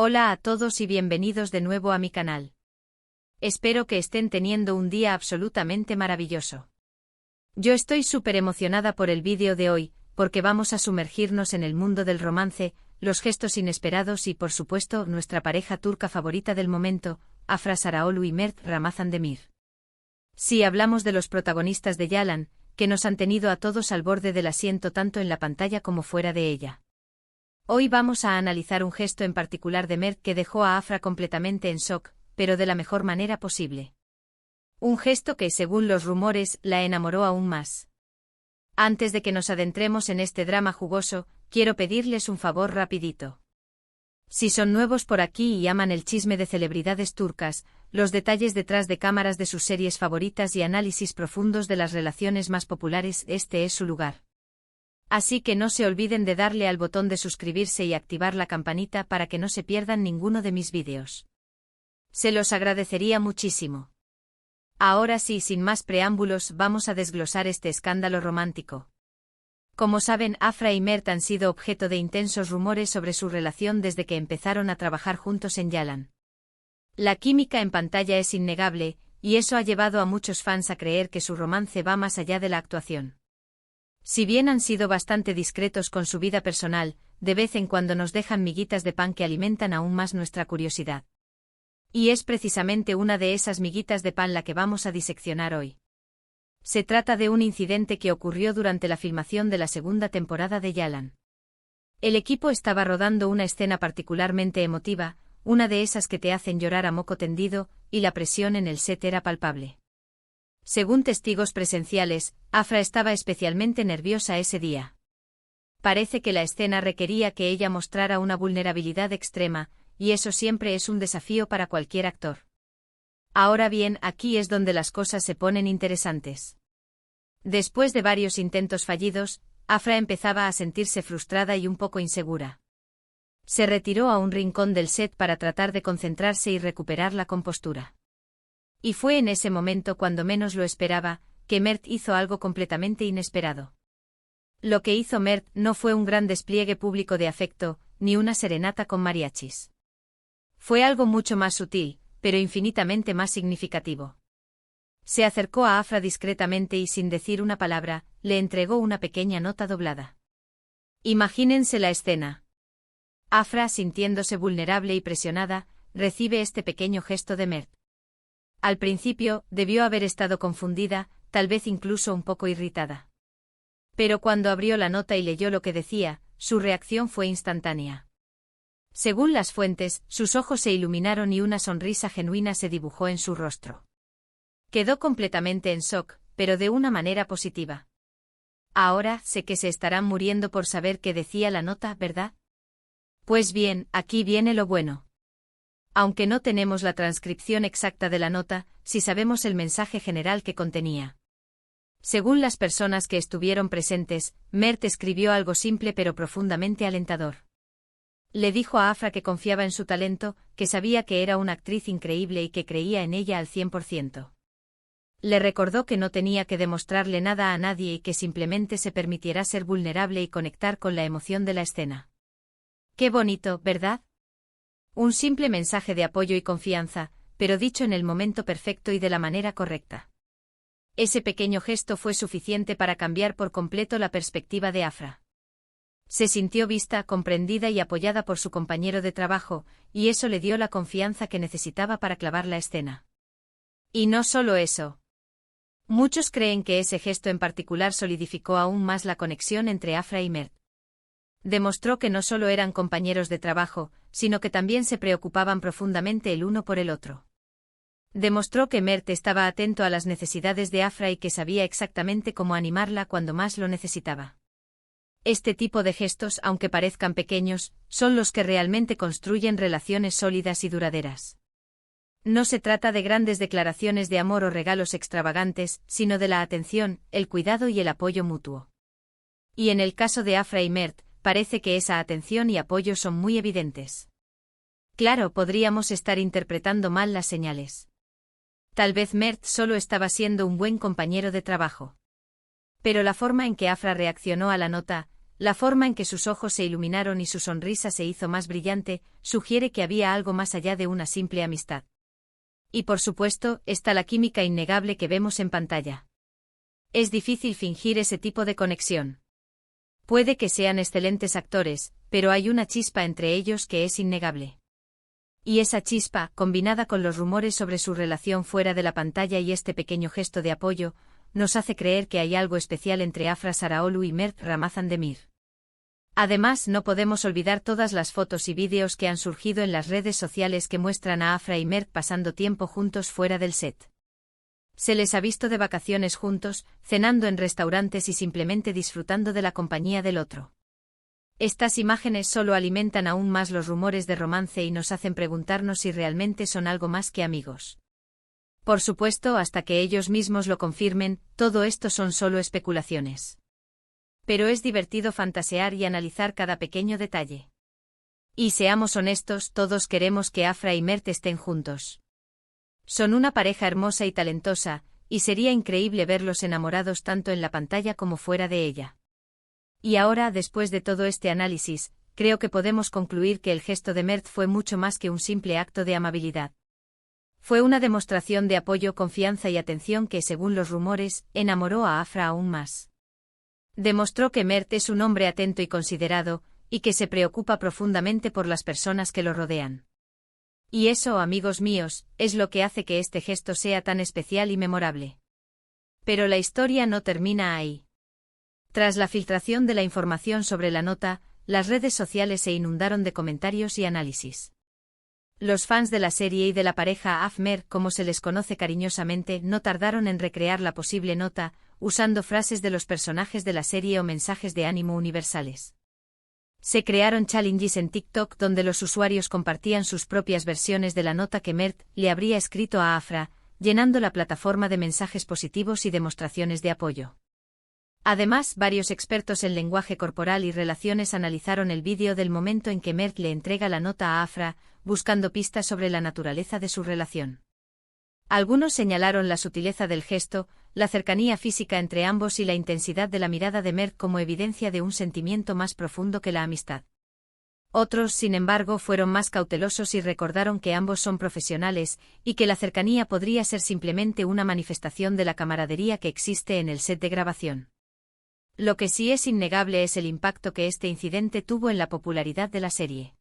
Hola a todos y bienvenidos de nuevo a mi canal. Espero que estén teniendo un día absolutamente maravilloso. Yo estoy súper emocionada por el vídeo de hoy, porque vamos a sumergirnos en el mundo del romance, los gestos inesperados y por supuesto nuestra pareja turca favorita del momento, Afra Sarıoğlu y Mert Ramazan Demir. Sí, hablamos de los protagonistas de Yalan, que nos han tenido a todos al borde del asiento tanto en la pantalla como fuera de ella. Hoy vamos a analizar un gesto en particular de Mert que dejó a Afra completamente en shock, pero de la mejor manera posible. Un gesto que, según los rumores, la enamoró aún más. Antes de que nos adentremos en este drama jugoso, quiero pedirles un favor rapidito. Si son nuevos por aquí y aman el chisme de celebridades turcas, los detalles detrás de cámaras de sus series favoritas y análisis profundos de las relaciones más populares, este es su lugar. Así que no se olviden de darle al botón de suscribirse y activar la campanita para que no se pierdan ninguno de mis vídeos. Se los agradecería muchísimo. Ahora sí, sin más preámbulos, vamos a desglosar este escándalo romántico. Como saben, Afra y Mert han sido objeto de intensos rumores sobre su relación desde que empezaron a trabajar juntos en Yalan. La química en pantalla es innegable, y eso ha llevado a muchos fans a creer que su romance va más allá de la actuación. Si bien han sido bastante discretos con su vida personal, de vez en cuando nos dejan miguitas de pan que alimentan aún más nuestra curiosidad. Y es precisamente una de esas miguitas de pan la que vamos a diseccionar hoy. Se trata de un incidente que ocurrió durante la filmación de la segunda temporada de Yalan. El equipo estaba rodando una escena particularmente emotiva, una de esas que te hacen llorar a moco tendido, y la presión en el set era palpable. Según testigos presenciales, Afra estaba especialmente nerviosa ese día. Parece que la escena requería que ella mostrara una vulnerabilidad extrema, y eso siempre es un desafío para cualquier actor. Ahora bien, aquí es donde las cosas se ponen interesantes. Después de varios intentos fallidos, Afra empezaba a sentirse frustrada y un poco insegura. Se retiró a un rincón del set para tratar de concentrarse y recuperar la compostura. Y fue en ese momento, cuando menos lo esperaba, que Mert hizo algo completamente inesperado. Lo que hizo Mert no fue un gran despliegue público de afecto, ni una serenata con mariachis. Fue algo mucho más sutil, pero infinitamente más significativo. Se acercó a Afra discretamente y sin decir una palabra, le entregó una pequeña nota doblada. Imagínense la escena. Afra, sintiéndose vulnerable y presionada, recibe este pequeño gesto de Mert. Al principio, debió haber estado confundida, tal vez incluso un poco irritada. Pero cuando abrió la nota y leyó lo que decía, su reacción fue instantánea. Según las fuentes, sus ojos se iluminaron y una sonrisa genuina se dibujó en su rostro. Quedó completamente en shock, pero de una manera positiva. Ahora sé que se estarán muriendo por saber qué decía la nota, ¿verdad? Pues bien, aquí viene lo bueno. Aunque no tenemos la transcripción exacta de la nota, sí sabemos el mensaje general que contenía. Según las personas que estuvieron presentes, Mert escribió algo simple pero profundamente alentador. Le dijo a Afra que confiaba en su talento, que sabía que era una actriz increíble y que creía en ella al 100%. Le recordó que no tenía que demostrarle nada a nadie y que simplemente se permitiera ser vulnerable y conectar con la emoción de la escena. Qué bonito, ¿verdad? Un simple mensaje de apoyo y confianza, pero dicho en el momento perfecto y de la manera correcta. Ese pequeño gesto fue suficiente para cambiar por completo la perspectiva de Afra. Se sintió vista, comprendida y apoyada por su compañero de trabajo, y eso le dio la confianza que necesitaba para clavar la escena. Y no solo eso. Muchos creen que ese gesto en particular solidificó aún más la conexión entre Afra y Mert. Demostró que no solo eran compañeros de trabajo, sino que también se preocupaban profundamente el uno por el otro. Demostró que Mert estaba atento a las necesidades de Afra y que sabía exactamente cómo animarla cuando más lo necesitaba. Este tipo de gestos, aunque parezcan pequeños, son los que realmente construyen relaciones sólidas y duraderas. No se trata de grandes declaraciones de amor o regalos extravagantes, sino de la atención, el cuidado y el apoyo mutuo. Y en el caso de Afra y Mert, parece que esa atención y apoyo son muy evidentes. Claro, podríamos estar interpretando mal las señales. Tal vez Mert solo estaba siendo un buen compañero de trabajo. Pero la forma en que Afra reaccionó a la nota, la forma en que sus ojos se iluminaron y su sonrisa se hizo más brillante, sugiere que había algo más allá de una simple amistad. Y por supuesto, está la química innegable que vemos en pantalla. Es difícil fingir ese tipo de conexión. Puede que sean excelentes actores, pero hay una chispa entre ellos que es innegable. Y esa chispa, combinada con los rumores sobre su relación fuera de la pantalla y este pequeño gesto de apoyo, nos hace creer que hay algo especial entre Afra Saraalu y Mert Ramazan Demir. Además, no podemos olvidar todas las fotos y vídeos que han surgido en las redes sociales que muestran a Afra y Mert pasando tiempo juntos fuera del set. Se les ha visto de vacaciones juntos, cenando en restaurantes y simplemente disfrutando de la compañía del otro. Estas imágenes solo alimentan aún más los rumores de romance y nos hacen preguntarnos si realmente son algo más que amigos. Por supuesto, hasta que ellos mismos lo confirmen, todo esto son solo especulaciones. Pero es divertido fantasear y analizar cada pequeño detalle. Y seamos honestos, todos queremos que Afra y Mert estén juntos. Son una pareja hermosa y talentosa, y sería increíble verlos enamorados tanto en la pantalla como fuera de ella. Y ahora, después de todo este análisis, creo que podemos concluir que el gesto de Mert fue mucho más que un simple acto de amabilidad. Fue una demostración de apoyo, confianza y atención que, según los rumores, enamoró a Afra aún más. Demostró que Mert es un hombre atento y considerado, y que se preocupa profundamente por las personas que lo rodean. Y eso, amigos míos, es lo que hace que este gesto sea tan especial y memorable. Pero la historia no termina ahí. Tras la filtración de la información sobre la nota, las redes sociales se inundaron de comentarios y análisis. Los fans de la serie y de la pareja Af-Mer, como se les conoce cariñosamente, no tardaron en recrear la posible nota, usando frases de los personajes de la serie o mensajes de ánimo universales. Se crearon challenges en TikTok donde los usuarios compartían sus propias versiones de la nota que Mert le habría escrito a Afra, llenando la plataforma de mensajes positivos y demostraciones de apoyo. Además, varios expertos en lenguaje corporal y relaciones analizaron el vídeo del momento en que Mert le entrega la nota a Afra, buscando pistas sobre la naturaleza de su relación. Algunos señalaron la sutileza del gesto, la cercanía física entre ambos y la intensidad de la mirada de Mert como evidencia de un sentimiento más profundo que la amistad. Otros, sin embargo, fueron más cautelosos y recordaron que ambos son profesionales, y que la cercanía podría ser simplemente una manifestación de la camaradería que existe en el set de grabación. Lo que sí es innegable es el impacto que este incidente tuvo en la popularidad de la serie.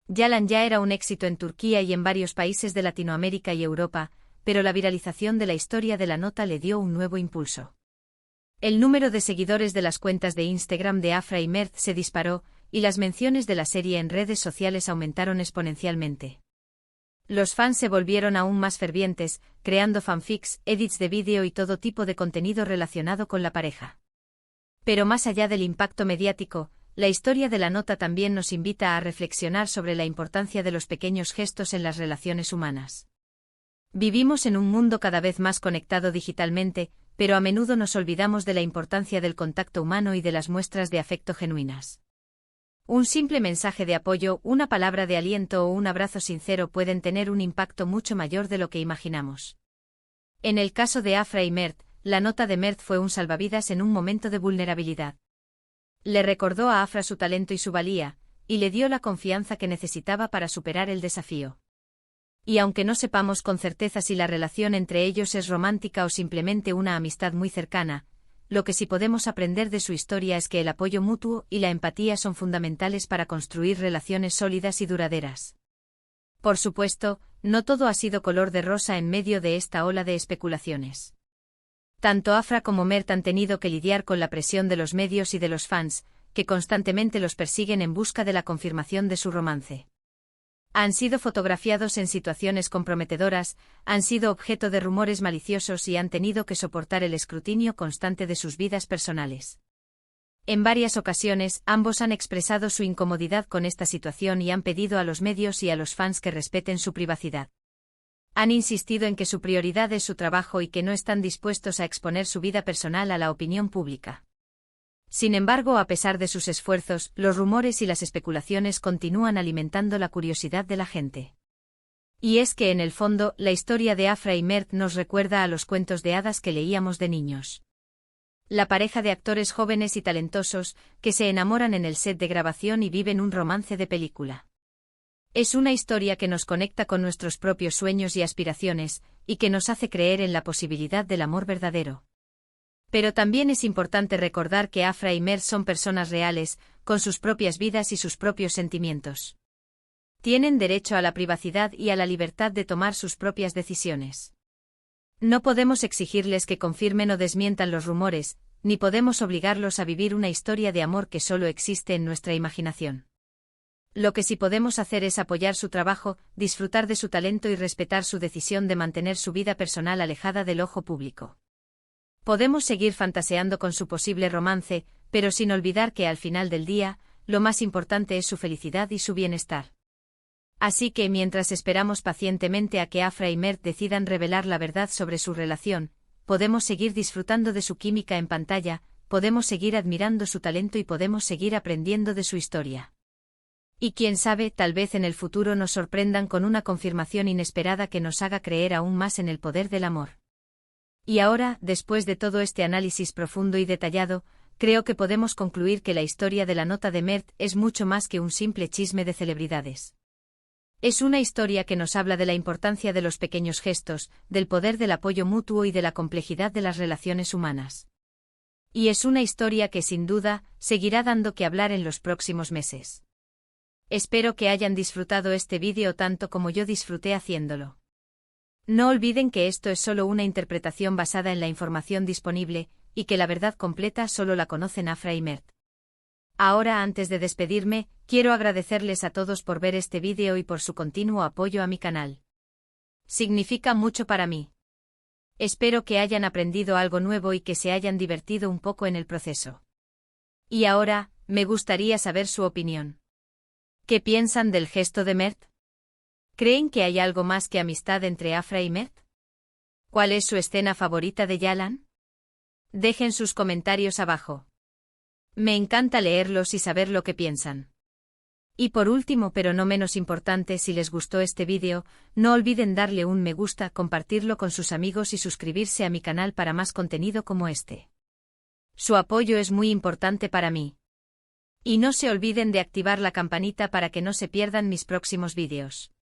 Yalan ya era un éxito en Turquía y en varios países de Latinoamérica y Europa, pero la viralización de la historia de la nota le dio un nuevo impulso. El número de seguidores de las cuentas de Instagram de Afra y Mert se disparó, y las menciones de la serie en redes sociales aumentaron exponencialmente. Los fans se volvieron aún más fervientes, creando fanfics, edits de vídeo y todo tipo de contenido relacionado con la pareja. Pero más allá del impacto mediático, la historia de la nota también nos invita a reflexionar sobre la importancia de los pequeños gestos en las relaciones humanas. Vivimos en un mundo cada vez más conectado digitalmente, pero a menudo nos olvidamos de la importancia del contacto humano y de las muestras de afecto genuinas. Un simple mensaje de apoyo, una palabra de aliento o un abrazo sincero pueden tener un impacto mucho mayor de lo que imaginamos. En el caso de Afra y Mert, la nota de Mert fue un salvavidas en un momento de vulnerabilidad. Le recordó a Afra su talento y su valía, y le dio la confianza que necesitaba para superar el desafío. Y aunque no sepamos con certeza si la relación entre ellos es romántica o simplemente una amistad muy cercana, lo que sí podemos aprender de su historia es que el apoyo mutuo y la empatía son fundamentales para construir relaciones sólidas y duraderas. Por supuesto, no todo ha sido color de rosa en medio de esta ola de especulaciones. Tanto Afra como Mert han tenido que lidiar con la presión de los medios y de los fans, que constantemente los persiguen en busca de la confirmación de su romance. Han sido fotografiados en situaciones comprometedoras, han sido objeto de rumores maliciosos y han tenido que soportar el escrutinio constante de sus vidas personales. En varias ocasiones, ambos han expresado su incomodidad con esta situación y han pedido a los medios y a los fans que respeten su privacidad. Han insistido en que su prioridad es su trabajo y que no están dispuestos a exponer su vida personal a la opinión pública. Sin embargo, a pesar de sus esfuerzos, los rumores y las especulaciones continúan alimentando la curiosidad de la gente. Y es que en el fondo, la historia de Afra y Mert nos recuerda a los cuentos de hadas que leíamos de niños. La pareja de actores jóvenes y talentosos, que se enamoran en el set de grabación y viven un romance de película. Es una historia que nos conecta con nuestros propios sueños y aspiraciones, y que nos hace creer en la posibilidad del amor verdadero. Pero también es importante recordar que Afra y Mert son personas reales, con sus propias vidas y sus propios sentimientos. Tienen derecho a la privacidad y a la libertad de tomar sus propias decisiones. No podemos exigirles que confirmen o desmientan los rumores, ni podemos obligarlos a vivir una historia de amor que solo existe en nuestra imaginación. Lo que sí podemos hacer es apoyar su trabajo, disfrutar de su talento y respetar su decisión de mantener su vida personal alejada del ojo público. Podemos seguir fantaseando con su posible romance, pero sin olvidar que al final del día, lo más importante es su felicidad y su bienestar. Así que mientras esperamos pacientemente a que Afra y Mert decidan revelar la verdad sobre su relación, podemos seguir disfrutando de su química en pantalla, podemos seguir admirando su talento y podemos seguir aprendiendo de su historia. Y quién sabe, tal vez en el futuro nos sorprendan con una confirmación inesperada que nos haga creer aún más en el poder del amor. Y ahora, después de todo este análisis profundo y detallado, creo que podemos concluir que la historia de la nota de Mert es mucho más que un simple chisme de celebridades. Es una historia que nos habla de la importancia de los pequeños gestos, del poder del apoyo mutuo y de la complejidad de las relaciones humanas. Y es una historia que sin duda, seguirá dando que hablar en los próximos meses. Espero que hayan disfrutado este vídeo tanto como yo disfruté haciéndolo. No olviden que esto es solo una interpretación basada en la información disponible, y que la verdad completa solo la conocen Afra y Mert. Ahora, antes de despedirme, quiero agradecerles a todos por ver este vídeo y por su continuo apoyo a mi canal. Significa mucho para mí. Espero que hayan aprendido algo nuevo y que se hayan divertido un poco en el proceso. Y ahora, me gustaría saber su opinión. ¿Qué piensan del gesto de Mert? ¿Creen que hay algo más que amistad entre Afra y Mert? ¿Cuál es su escena favorita de Yalan? Dejen sus comentarios abajo. Me encanta leerlos y saber lo que piensan. Y por último, pero no menos importante, si les gustó este vídeo, no olviden darle un me gusta, compartirlo con sus amigos y suscribirse a mi canal para más contenido como este. Su apoyo es muy importante para mí. Y no se olviden de activar la campanita para que no se pierdan mis próximos vídeos.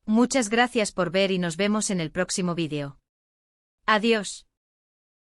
Muchas gracias por ver y nos vemos en el próximo vídeo. Adiós.